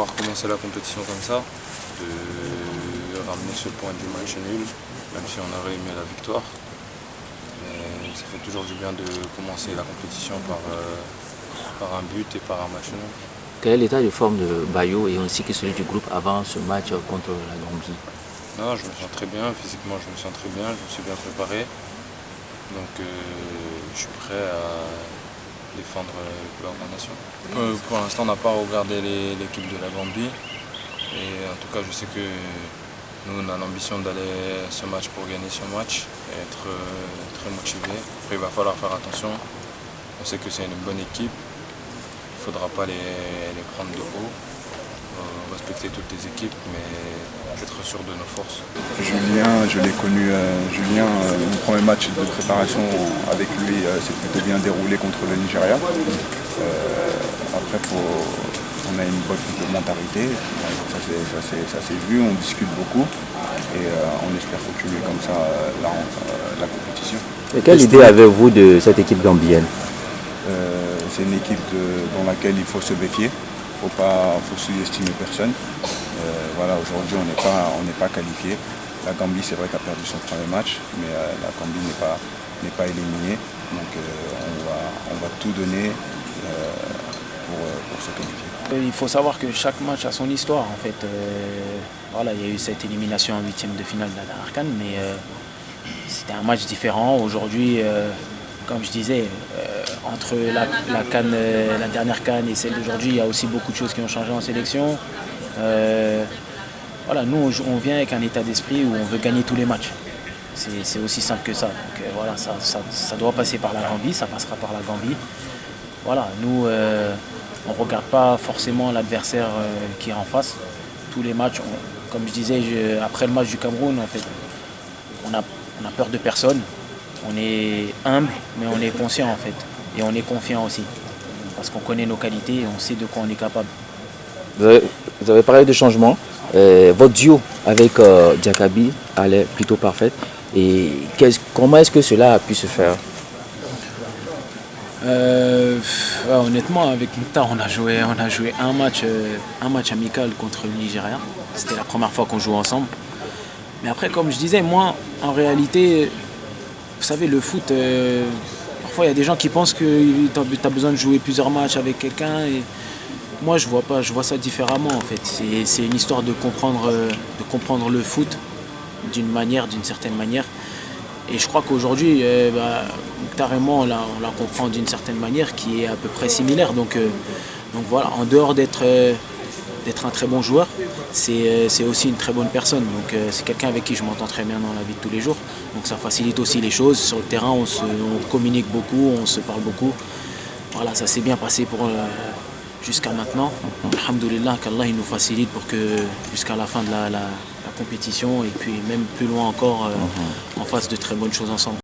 d'avoir commencé la compétition comme ça, de ramener ce point du match nul, même si on aurait aimé la victoire. Mais ça fait toujours du bien de commencer la compétition par un but et par un match nul. Quel est l'état de forme de Bayo et ainsi que celui du groupe avant ce match contre la Gambie? Non, je me sens très bien, physiquement je me sens très bien, je me suis bien préparé. Donc je suis prêt à défendre les couleurs de la nation. Pour l'instant on n'a pas regardé l'équipe de la Gambie. Et en tout cas je sais que nous on a l'ambition d'aller à ce match pour gagner ce match et être très motivé. Après il va falloir faire attention. On sait que c'est une bonne équipe. Il ne faudra pas les prendre de haut, respecter toutes les équipes, mais être sûr de nos forces. Julien, je l'ai connu, Julien, mon premier match de préparation avec lui s'est plutôt bien déroulé contre le Nigeria. Après, on a une bonne complémentarité, ça s'est vu, on discute beaucoup et on espère continuer comme ça la compétition. Et quelle idée avez-vous de cette équipe gambienne? C'est une équipe dans laquelle il faut se méfier, il faut sous-estimer personne. Voilà, aujourd'hui on n'est pas qualifié. La Gambie c'est vrai qu'elle a perdu son premier match, mais la Gambie n'est pas éliminée. Donc on va tout donner pour se qualifier. Il faut savoir que chaque match a son histoire en fait. Voilà, il y a eu cette élimination en huitième de finale de la dernière CAN, mais c'était un match différent. Aujourd'hui, comme je disais, entre la dernière CAN et celle d'aujourd'hui, il y a aussi beaucoup de choses qui ont changé en sélection. Voilà, nous on vient avec un état d'esprit où on veut gagner tous les matchs. C'est aussi simple que ça. Donc voilà, ça doit passer par la Gambie, ça passera par la Gambie. Voilà, nous on ne regarde pas forcément l'adversaire qui est en face. Tous les matchs, comme je disais, après le match du Cameroun, en fait, on a peur de personne. On est humble, mais on est conscient en fait. Et on est confiant aussi. Parce qu'on connaît nos qualités et on sait de quoi on est capable. Vous avez parlé de changement. Votre duo avec Diakaby allait plutôt parfait. Et comment est-ce que cela a pu se faire? Honnêtement, avec Mouktar, on a joué un match amical contre le Nigeria. C'était la première fois qu'on jouait ensemble. Mais après, comme je disais, moi, en réalité, vous savez, le foot, parfois il y a des gens qui pensent que tu as besoin de jouer plusieurs matchs avec quelqu'un. Et moi, je vois ça différemment en fait. C'est une histoire de comprendre le foot d'une certaine manière. Et je crois qu'aujourd'hui, Mouktar et moi, on la comprend d'une certaine manière qui est à peu près similaire. Donc voilà, en dehors d'être un très bon joueur, c'est aussi une très bonne personne. Donc c'est quelqu'un avec qui je m'entends très bien dans la vie de tous les jours. Donc ça facilite aussi les choses. Sur le terrain, on communique beaucoup, on se parle beaucoup. Voilà, ça s'est bien passé jusqu'à maintenant. Alhamdoulilah, qu'Allah il nous facilite pour que jusqu'à la fin de la compétition et puis même plus loin encore, on fasse de très bonnes choses ensemble.